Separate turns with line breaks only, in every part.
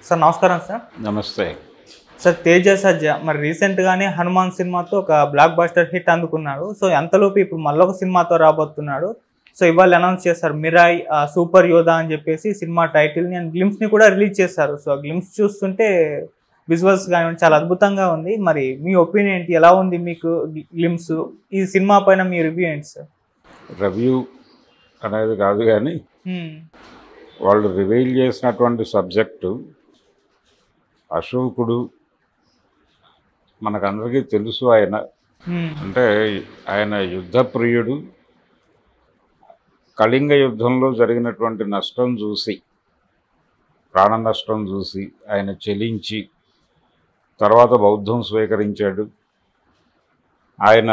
Sir నమస్కారం sir.
నమస్తే
sir Teja సజ్జ మరి రీసెంట్గానే హనుమాన్ సినిమాతో ఒక బ్లాక్ బస్టర్ హిట్ అందుకున్నాడు. సో అంతలోపు ఇప్పుడు మళ్ళొక సినిమాతో రాబోతున్నాడు. సో ఇవాళ అనౌన్స్ చేస్తారు మిరాయ్ సూపర్ యోధా అని చెప్పేసి సినిమా టైటిల్ని అండ్ గ్లిమ్స్ని కూడా రిలీజ్ చేస్తారు. సో గ్లిమ్స్ చూస్తుంటే విజువల్స్ కానీ చాలా అద్భుతంగా ఉంది. మరి మీ ఒపీనియన్ ఏంటి, ఎలా ఉంది మీకు గ్లిమ్స్? ఈ సినిమా పైన మీ రివ్యూ ఏంటి సార్?
రివ్యూ అనేది కాదు కానీ వాళ్ళు రివీల్ చేసినటువంటి సబ్జెక్టు అశోకుడు మనకందరికీ తెలుసు. ఆయన అంటే ఆయన యుద్ధ ప్రియుడు. కళింగ యుద్ధంలో జరిగినటువంటి నష్టం చూసి, ప్రాణ నష్టం చూసి ఆయన చెలించి తర్వాత బౌద్ధం స్వీకరించాడు. ఆయన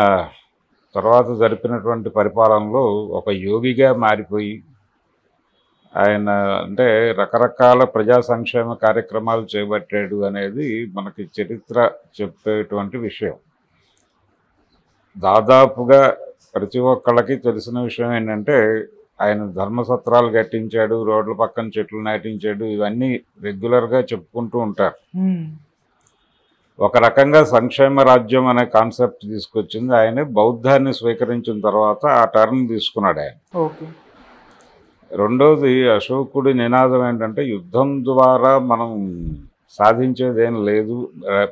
తర్వాత జరిపినటువంటి పరిపాలనలో ఒక యోగిగా మారిపోయి ఆయన అంటే రకరకాల ప్రజా సంక్షేమ కార్యక్రమాలు చేపట్టాడు అనేది మనకి చరిత్ర చెప్పేటువంటి విషయం. దాదాపుగా ప్రతి ఒక్కళ్ళకి తెలిసిన విషయం ఏంటంటే ఆయన ధర్మసత్రాలు కట్టించాడు, రోడ్ల పక్కన చెట్లు నాటించాడు. ఇవన్నీ రెగ్యులర్గా చెప్పుకుంటూ ఉంటారు. ఒక రకంగా సంక్షేమ రాజ్యం అనే కాన్సెప్ట్ తీసుకొచ్చింది ఆయన. బౌద్ధాన్ని స్వీకరించిన తర్వాత ఆ టర్న్ తీసుకున్నాడు ఆయన. రెండోది అశోకుడి నినాదం ఏంటంటే యుద్ధం ద్వారా మనం సాధించేదేం లేదు,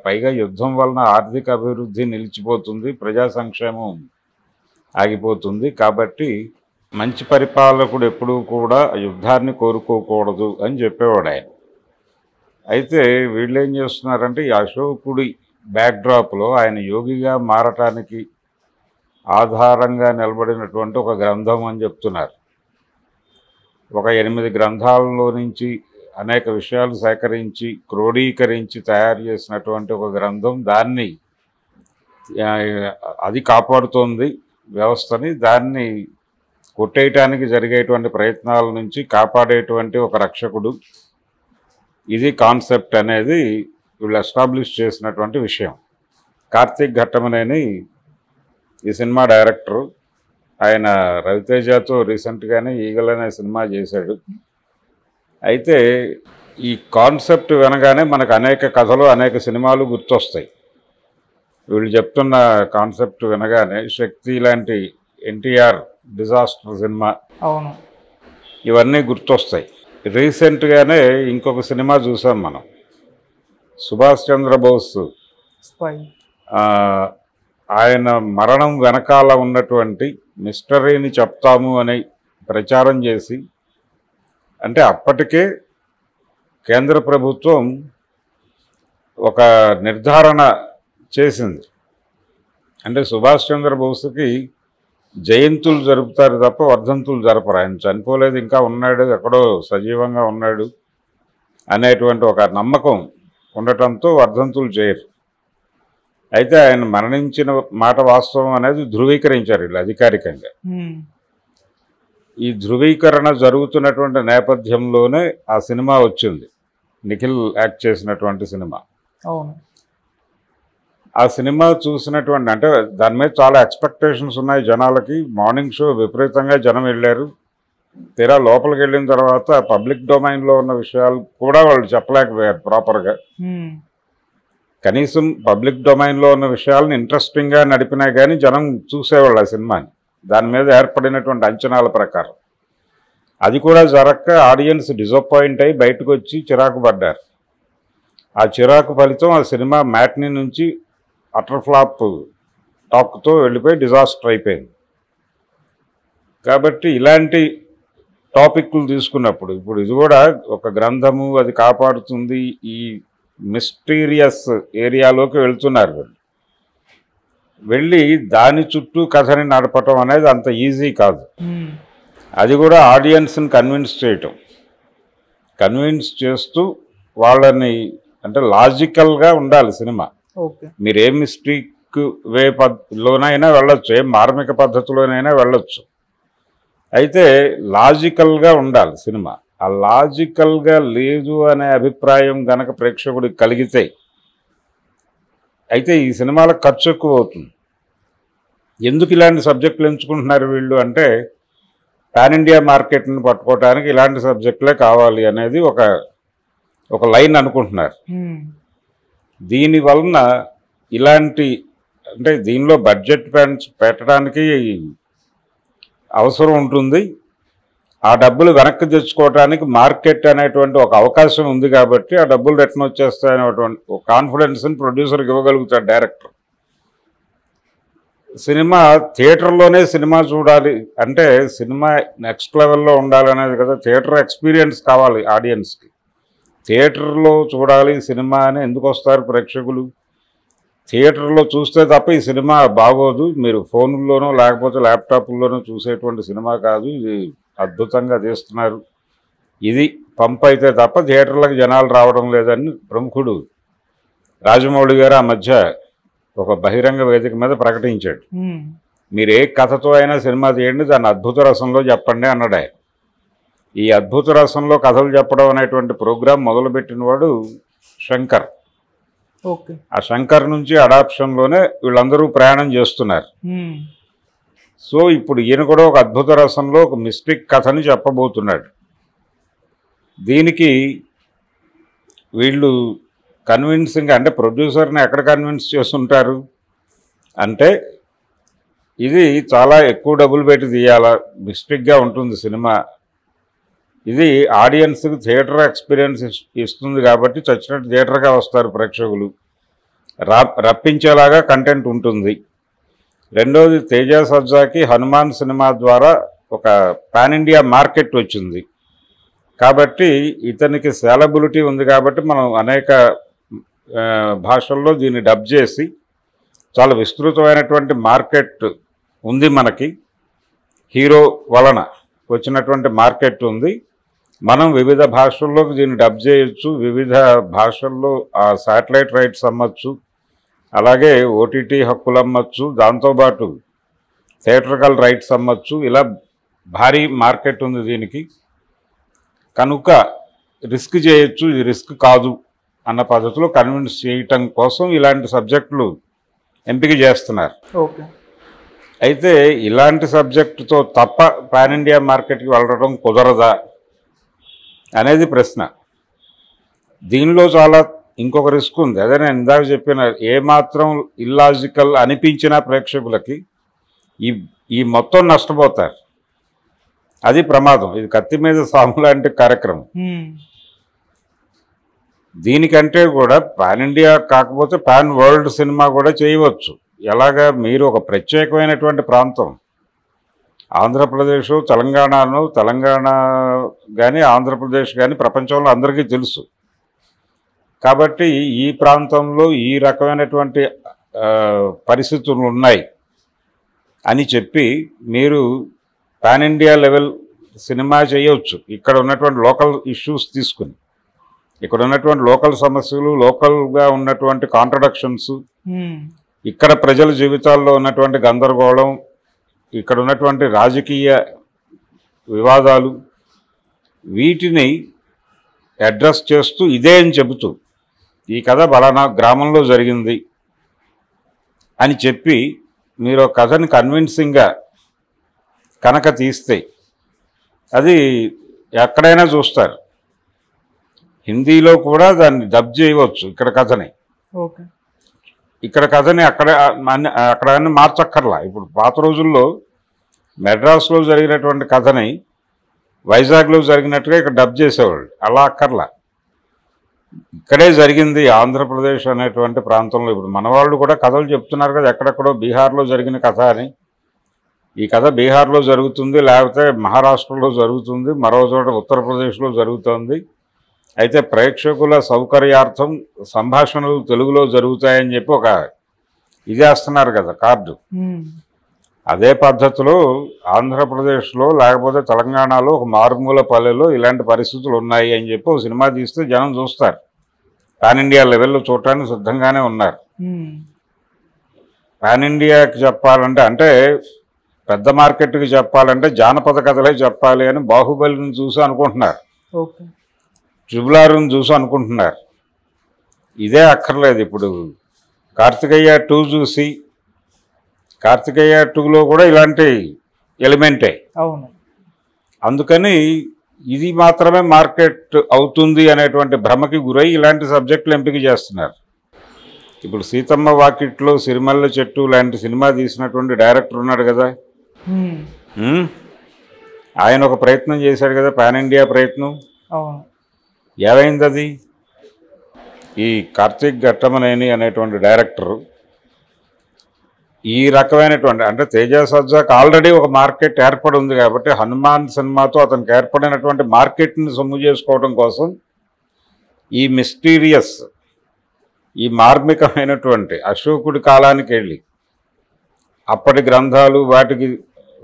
పైగా యుద్ధం వలన ఆర్థిక అభివృద్ధి నిలిచిపోతుంది, ప్రజా సంక్షేమం ఆగిపోతుంది, కాబట్టి మంచి పరిపాలకుడు ఎప్పుడూ కూడా యుద్ధాన్ని కోరుకోకూడదు అని చెప్పేవాడు ఆయన. అయితే వీళ్ళు ఏం చేస్తున్నారంటే ఈ అశోకుడి బ్యాక్డ్రాప్లో ఆయన యోగిగా మారటానికి ఆధారంగా నిలబడినటువంటి ఒక గ్రంథం అని చెప్తున్నారు. ఒక 8 గ్రంథాలలో నుంచి అనేక విషయాలు సేకరించి క్రోడీకరించి తయారు చేసినటువంటి ఒక గ్రంథం. దాన్ని అది కాపాడుతోంది వ్యవస్థని. దాన్ని కొట్టేయటానికి జరిగేటువంటి ప్రయత్నాల నుంచి కాపాడేటువంటి ఒక రక్షకుడు. ఇది కాన్సెప్ట్ అనేది వీళ్ళు ఎస్టాబ్లిష్ చేసినటువంటి విషయం. కార్తీక్ ఘట్టమనేని ఈ సినిమా డైరెక్టరు. ఆయన రవితేజతో రీసెంట్గానే ఈగల్ అనే సినిమా చేశాడు. అయితే ఈ కాన్సెప్ట్ వినగానే మనకు అనేక కథలు అనేక సినిమాలు గుర్తొస్తాయి. వీళ్ళు చెప్తున్న కాన్సెప్ట్ వినగానే శక్తి లాంటి ఎన్టీఆర్ డిజాస్టర్ సినిమా,
అవును,
ఇవన్నీ గుర్తొస్తాయి. రీసెంట్గానే ఇంకొక సినిమా చూసాం మనం, సుభాష్ చంద్రబోస్ ఆయన మరణం వెనకాల ఉన్నటువంటి మిస్టరీని చెప్తాము అని ప్రచారం చేసి, అంటే అప్పటికే కేంద్ర ప్రభుత్వం ఒక నిర్ధారణ చేసింది. అంటే సుభాష్ చంద్రబోస్కి జయంతులు జరుపుతారు తప్ప వర్ధంతులు జరపరు. ఆయన చనిపోలేదు, ఇంకా ఉన్నాడు, ఎక్కడో సజీవంగా ఉన్నాడు అనేటువంటి ఒక నమ్మకం ఉండటంతో వర్ధంతులు చేయరు. అయితే ఆయన మరణించిన మాట వాస్తవం అనేది ధృవీకరించారు వీళ్ళు అధికారికంగా. ఈ ధృవీకరణ జరుగుతున్నటువంటి నేపథ్యంలోనే ఆ సినిమా వచ్చింది, నిఖిల్ యాక్ట్ చేసినటువంటి సినిమా. ఆ సినిమా చూసినటువంటి అంటే దాని మీద చాలా ఎక్స్పెక్టేషన్స్ ఉన్నాయి జనాలకి. మార్నింగ్ షో విపరీతంగా జనం వెళ్ళారు. తీరా లోపలికి వెళ్ళిన తర్వాత పబ్లిక్ డొమైన్లో ఉన్న విషయాలు కూడా వాళ్ళు చెప్పలేకపోయారు ప్రాపర్గా. కనీసం పబ్లిక్ డొమైన్లో ఉన్న విషయాలను ఇంట్రెస్టింగ్గా నడిపినా కానీ జనం చూసేవాళ్ళు ఆ సినిమాని, దాని మీద ఏర్పడినటువంటి అంచనాల ప్రకారం. అది కూడా జరక్క ఆడియన్స్ డిసప్పాయింట్ అయ్యి బయటకు వచ్చి చిరాకు పడ్డారు. ఆ చిరాకు ఫలితం ఆ సినిమా మ్యాట్నీ నుంచి అటర్ ఫ్లాప్ టాక్తో వెళ్ళిపోయి డిజాస్టర్ అయిపోయింది. కాబట్టి ఇలాంటి టాపిక్లు తీసుకున్నప్పుడు ఇప్పుడు ఇది కూడా ఒక గ్రంథము, అది కాపాడుతుంది, ఈ మిస్టీరియస్ ఏరియాలోకి వెళ్తున్నారు వీళ్ళు. వెళ్ళి దాని చుట్టూ కథని నడపటం అనేది అంత ఈజీ కాదు. అది కూడా ఆడియన్స్ని కన్విన్స్ చేస్తూ వాళ్ళని అంటే లాజికల్గా ఉండాలి సినిమా. మీరు ఏ మిస్టేక్ లోనైనా వెళ్ళొచ్చు, ఏ మార్మిక పద్ధతిలోనైనా వెళ్ళొచ్చు, అయితే లాజికల్గా ఉండాలి సినిమా. ఆ లాజికల్గా లేదు అనే అభిప్రాయం గనక ప్రేక్షకుడికి కలిగితే అయితే ఈ సినిమాలకు ఖర్చు ఎక్కువ అవుతుంది. ఎందుకు ఇలాంటి సబ్జెక్టులు ఎంచుకుంటున్నారు వీళ్ళు అంటే పాన్ ఇండియా మార్కెట్ని పట్టుకోవడానికి ఇలాంటి సబ్జెక్టులే కావాలి అనేది ఒక ఒక లైన్ అనుకుంటున్నారు. దీని వలన ఇలాంటి అంటే దీనిలో బడ్జెట్ పెట్టడానికి అవసరం ఉంటుంది. ఆ డబ్బులు వెనక్కి తెచ్చుకోవడానికి మార్కెట్ అనేటువంటి ఒక అవకాశం ఉంది కాబట్టి ఆ డబ్బులు రిటర్న్ వచ్చేస్తాయనేటువంటి ఒక కాన్ఫిడెన్స్ని ప్రొడ్యూసర్కి ఇవ్వగలుగుతాడు డైరెక్టర్. సినిమా థియేటర్లోనే సినిమా చూడాలి అంటే సినిమా నెక్స్ట్ లెవెల్లో ఉండాలనేది కదా. థియేటర్ ఎక్స్పీరియన్స్ కావాలి ఆడియన్స్కి. థియేటర్లో చూడాలి సినిమా అని ఎందుకు వస్తారు ప్రేక్షకులు? థియేటర్లో చూస్తే తప్ప ఈ సినిమా బాగోదు, మీరు ఫోన్లోనో లేకపోతే ల్యాప్టాప్లోనో చూసేటువంటి సినిమా కాదు, ఇది అద్భుతంగా తీస్తున్నారు, ఇది పంప్ అయితే తప్ప థియేటర్లకు జనాలు రావడం లేదని ప్రముఖుడు రాజమౌళి గారు ఆ మధ్య ఒక బహిరంగ వేదిక మీద ప్రకటించాడు. మీరు ఏ కథతో అయినా సినిమా తీయండి, దాన్ని అద్భుత రసంలో చెప్పండి అన్నాడు ఆయన. ఈ అద్భుత రసంలో కథలు చెప్పడం అనేటువంటి ప్రోగ్రాం మొదలుపెట్టిన వాడు శంకర్. ఆ శంకర్ నుంచి అడాప్షన్లోనే వీళ్ళందరూ ప్రయాణం చేస్తున్నారు. సో ఇప్పుడు ఈయన కూడా ఒక అద్భుత రసంలో ఒక మిస్టిక్ కథని చెప్పబోతున్నాడు. దీనికి వీళ్ళు కన్విన్సింగ్ అంటే ప్రొడ్యూసర్ని ఎక్కడ కన్విన్స్ చేస్తుంటారు అంటే ఇది చాలా ఎక్కువ డబ్బులు పెట్టి తీయాలా, మిస్టిక్గా ఉంటుంది సినిమా, ఇది ఆడియన్స్కి థియేటర్ ఎక్స్పీరియన్స్ ఇస్తుంది కాబట్టి చచ్చినట్టు థియేటర్గా వస్తారు ప్రేక్షకులు, రప్పించేలాగా కంటెంట్ ఉంటుంది. రెండోది తేజ సజ్జాకి హనుమాన్ సినిమా ద్వారా ఒక పాన్ ఇండియా మార్కెట్ వచ్చింది కాబట్టి ఇతనికి సేలబిలిటీ ఉంది కాబట్టి మనం అనేక భాషల్లో దీన్ని డబ్ చేసి చాలా విస్తృతమైనటువంటి మార్కెట్ ఉంది మనకి. హీరో వలన వచ్చినటువంటి మార్కెట్ ఉంది. మనం వివిధ భాషల్లోకి దీన్ని డబ్ చేయొచ్చు, వివిధ భాషల్లో ఆ శాటిలైట్ రైట్స్ అమ్మచ్చు, అలాగే ఓటీటీ హక్కులు అమ్మచ్చు, దాంతోపాటు థియేటర్కల్ రైట్స్ అమ్మచ్చు. ఇలా భారీ మార్కెట్ ఉంది దీనికి. కనుక రిస్క్ చేయొచ్చు, ఇది రిస్క్ కాదు అన్న పద్ధతిలో కన్విన్స్ చేయటం కోసం ఇలాంటి సబ్జెక్టులు ఎంపిక చేస్తున్నారు. అయితే ఇలాంటి సబ్జెక్టుతో తప్ప పాన్ ఇండియా మార్కెట్కి వెళ్ళడం కుదరదా అనేది ప్రశ్న. దీనిలో చాలా ఇంకొక రిస్క్ ఉంది. అదే నేను ఇందాక చెప్పిన ఏమాత్రం ఇల్లాజికల్ అనిపించిన ప్రేక్షకులకి ఈ మొత్తం నష్టపోతారు, అది ప్రమాదం. ఇది కత్తి మీద సాము లాంటి కార్యక్రమం. దీనికంటే కూడా పాన్ ఇండియా కాకపోతే పాన్ వరల్డ్ సినిమా కూడా చేయవచ్చు. ఎలాగా మీరు ఒక ప్రత్యేకమైనటువంటి ప్రాంతం ఆంధ్రప్రదేశ్ తెలంగాణ కానీ ఆంధ్రప్రదేశ్ కానీ ప్రపంచంలో అందరికీ తెలుసు కాబట్టి ఈ ప్రాంతంలో ఈ రకమైనటువంటి పరిస్థితులు ఉన్నాయి అని చెప్పి మీరు పాన్ ఇండియా లెవెల్ సినిమా చేయవచ్చు. ఇక్కడ ఉన్నటువంటి లోకల్ ఇష్యూస్ తీసుకుని, ఇక్కడ ఉన్నటువంటి లోకల్ సమస్యలు, లోకల్గా ఉన్నటువంటి కాంట్రడక్షన్స్, ఇక్కడ ప్రజల జీవితాల్లో ఉన్నటువంటి గందరగోళం, ఇక్కడ ఉన్నటువంటి రాజకీయ వివాదాలు, వీటిని అడ్రస్ చేస్తూ ఇదే అని చెబుతూ ఈ కథ బలానా గ్రామంలో జరిగింది అని చెప్పి మీరు ఒక కథని కన్విన్సింగ్గా కనుక తీస్తే అది ఎక్కడైనా చూస్తారు. హిందీలో కూడా దాన్ని డబ్ చేయవచ్చు. ఇక్కడ కథని అక్కడ మార్చక్కర్లా. ఇప్పుడు పాత రోజుల్లో మెడ్రాస్లో జరిగినటువంటి కథని వైజాగ్లో జరిగినట్టుగా ఇక్కడ డబ్ చేసేవాళ్ళు. అలా అక్కర్లా, ఇక్కడే జరిగింది ఆంధ్రప్రదేశ్ అనేటువంటి ప్రాంతంలో. ఇప్పుడు మనవాళ్ళు కూడా కథలు చెప్తున్నారు కదా, ఎక్కడెక్కడో బీహార్లో జరిగిన కథ అని. ఈ కథ బీహార్లో జరుగుతుంది, లేకపోతే మహారాష్ట్రలో జరుగుతుంది, మరో చోట ఉత్తరప్రదేశ్లో జరుగుతుంది. అయితే ప్రేక్షకుల సౌకర్యార్థం సంభాషణలు తెలుగులో జరుగుతాయని చెప్పి ఒక ఇది వేస్తున్నారు కదా కార్డు. అదే పద్ధతిలో ఆంధ్రప్రదేశ్లో లేకపోతే తెలంగాణలో ఒక మారుమూల పల్లెలో ఇలాంటి పరిస్థితులు ఉన్నాయి అని చెప్పి ఒక సినిమా తీస్తే జనం చూస్తారు. పాన్ ఇండియా లెవెల్లో చూడటానికి సిద్ధంగానే ఉన్నారు. పాన్ ఇండియాకి చెప్పాలంటే, అంటే పెద్ద మార్కెట్కి చెప్పాలంటే జానపద కథలే చెప్పాలి అని బాహుబలిని చూసి అనుకుంటున్నారు, ట్రిబుల్ చూసి అనుకుంటున్నారు. ఇదే అక్కర్లేదు. ఇప్పుడు కార్తికేయ 2 చూసి, కార్తికేయ 2లో కూడా ఇలాంటి ఎలిమెంటే. అందుకని ఇది మాత్రమే మార్కెట్ అవుతుంది అనేటువంటి భ్రమకి గురై ఇలాంటి సబ్జెక్టులు ఎంపిక చేస్తున్నారు. ఇప్పుడు సీతమ్మ వాకిట్లో సిరిమల్ల చెట్టు లాంటి సినిమా తీసినటువంటి డైరెక్టర్ ఉన్నాడు కదా, ఆయన ఒక ప్రయత్నం చేశాడు కదా, పాన్ ఇండియా ప్రయత్నం. ఏమైంది అది? ఈ కార్తీక్ ఘట్టమనేని అనేటువంటి డైరెక్టరు ఈ రకమైనటువంటి, అంటే తేజ సజ్జాకు ఆల్రెడీ ఒక మార్కెట్ ఏర్పడి ఉంది కాబట్టి హనుమాన్ సినిమాతో అతనికి ఏర్పడినటువంటి మార్కెట్ని సొమ్ము చేసుకోవడం కోసం ఈ మిస్టీరియస్, ఈ మార్మికమైనటువంటి అశోకుడి కాలానికి వెళ్ళి అప్పటి గ్రంథాలు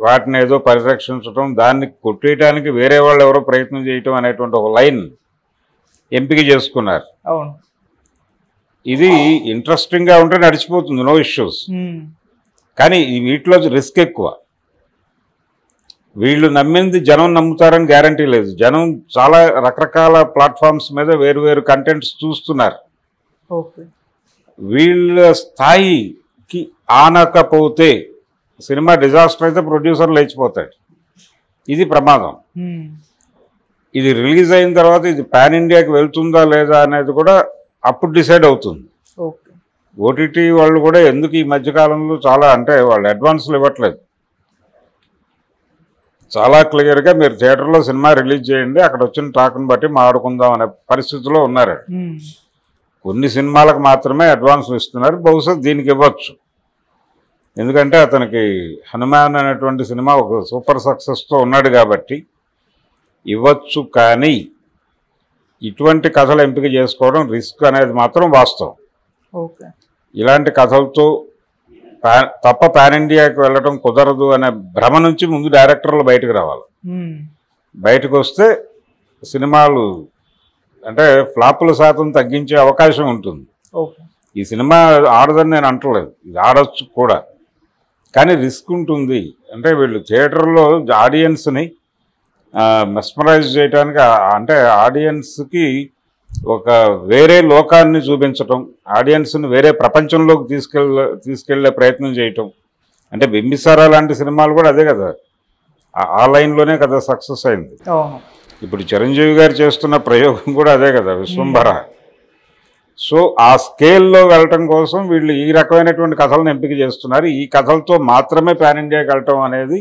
వాటిని ఏదో పరిరక్షించడం, దాన్ని కొట్టేయడానికి వేరే వాళ్ళు ఎవరో ప్రయత్నం చేయటం అనేటువంటి ఒక లైన్ ఎంపిక చేసుకున్నారు. ఇది ఇంట్రెస్టింగ్గా ఉంటే నడిచిపోతుంది, నో ఇష్యూస్. కానీ వీటిలో రిస్క్ ఎక్కువ. వీళ్ళు నమ్మింది జనం నమ్ముతారని గ్యారంటీ లేదు. జనం చాలా రకరకాల ప్లాట్ఫామ్స్ మీద వేరు కంటెంట్స్ చూస్తున్నారు. వీళ్ళ స్థాయికి ఆనకపోతే సినిమా డిజాస్టర్ అయితే ప్రొడ్యూసర్ లేచిపోతాడు. ఇది ప్రమాదం. ఇది రిలీజ్ అయిన తర్వాత ఇది పాన్ ఇండియాకి వెళ్తుందా లేదా అనేది కూడా అప్పుడు డిసైడ్ అవుతుంది. ఓటీటీ వాళ్ళు కూడా ఎందుకు ఈ మధ్యకాలంలో చాలా, అంటే వాళ్ళు అడ్వాన్స్లు ఇవ్వట్లేదు, చాలా క్లియర్గా మీరు థియేటర్లో సినిమా రిలీజ్ చేయండి, అక్కడ వచ్చిన టాక్ని బట్టి మాట్లాడుకుందాం అనే పరిస్థితిలో ఉన్నారు. కొన్ని సినిమాలకు మాత్రమే అడ్వాన్స్లు ఇస్తున్నారు. బహుశా దీనికి ఇవ్వచ్చు, ఎందుకంటే అతనికి హనుమాన్ అనేటువంటి సినిమా ఒక సూపర్ సక్సెస్తో ఉన్నాడు కాబట్టి ఇవ్వచ్చు. కానీ ఇటువంటి కథలు ఎంపిక చేసుకోవడం రిస్క్ అనేది మాత్రం వాస్తవం. ఇలాంటి కథలతో తప్ప పాన్ ఇండియాకి వెళ్ళడం కుదరదు అనే భ్రమ నుంచి ముందు డైరెక్టర్లు బయటకు రావాలి. బయటకు వస్తే సినిమాలు అంటే ఫ్లాపుల శాతం తగ్గించే అవకాశం ఉంటుంది. ఈ సినిమా ఆడదని నేను అంటలేదు, ఇది ఆడొచ్చు కూడా, కానీ రిస్క్ ఉంటుంది. అంటే వీళ్ళు థియేటర్లో ఆడియన్స్ని మెస్మరైజ్ చేయడానికి, అంటే ఆడియన్స్కి ఒక వేరే లోకాన్ని చూపించటం, ఆడియన్స్ని వేరే ప్రపంచంలోకి తీసుకెళ్లే ప్రయత్నం చేయటం. అంటే బింబిసారా లాంటి సినిమాలు కూడా అదే కదా, ఆ లైన్లోనే కదా సక్సెస్ అయింది. ఇప్పుడు చిరంజీవి గారు చేస్తున్న ప్రయోగం కూడా అదే కదా, విశ్వంభర. సో ఆ స్కేల్లో వెళ్ళటం కోసం వీళ్ళు ఈ రకమైనటువంటి కథలను ఎంపిక చేస్తున్నారు. ఈ కథలతో మాత్రమే పాన్ ఇండియాకి వెళ్ళటం అనేది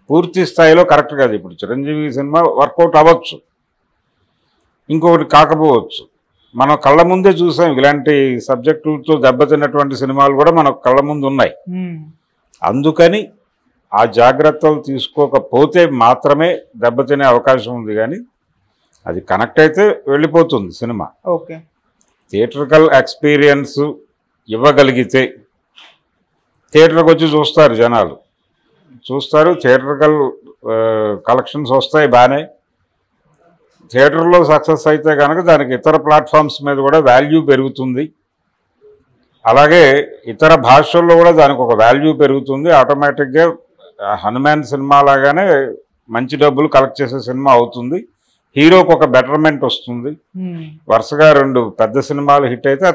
పూర్తి స్థాయిలో కరెక్ట్ కాదు. ఇప్పుడు చిరంజీవి సినిమా వర్కౌట్ అవ్వచ్చు, ఇంకొకటి కాకపోవచ్చు. మనం కళ్ళ ముందే చూసాం ఇలాంటి సబ్జెక్టులతో దెబ్బతిన్నటువంటి సినిమాలు కూడా మన కళ్ళ ముందు ఉన్నాయి. అందుకని ఆ జాగ్రత్తలు తీసుకోకపోతే మాత్రమే దెబ్బతినే అవకాశం ఉంది. కానీ అది కనెక్ట్ అయితే వెళ్ళిపోతుంది సినిమా. థియేట్రికల్ ఎక్స్పీరియన్స్ ఇవ్వగలిగితే థియేటర్కి వచ్చి చూస్తారు, జనాలు చూస్తారు, థియేట్రికల్ కలెక్షన్స్ వస్తాయి బాగానే. థియేటర్లో సక్సెస్ అయితే కనుక దానికి ఇతర ప్లాట్ఫామ్స్ మీద కూడా వాల్యూ పెరుగుతుంది. అలాగే ఇతర భాషల్లో కూడా దానికి ఒక వాల్యూ పెరుగుతుంది. ఆటోమేటిక్గా హనుమాన్ సినిమా లాగానే మంచి డబ్బులు కలెక్ట్ చేసే సినిమా అవుతుంది. హీరోకి ఒక బెటర్మెంట్ వస్తుంది. వరుసగా 2 పెద్ద సినిమాలు హిట్ అయితే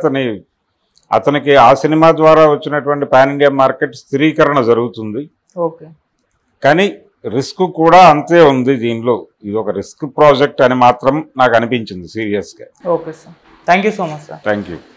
అతనికి ఆ సినిమా ద్వారా వచ్చినటువంటి పాన్ ఇండియా మార్కెట్ స్థిరీకరణ జరుగుతుంది. కానీ రిస్క్ కూడా అంతే ఉంది దీనిలో. ఇది ఒక రిస్క్ ప్రాజెక్ట్ అని మాత్రం నాకు అనిపించింది సీరియస్గా.
Okay sir, thank you so much sir.
Thank you.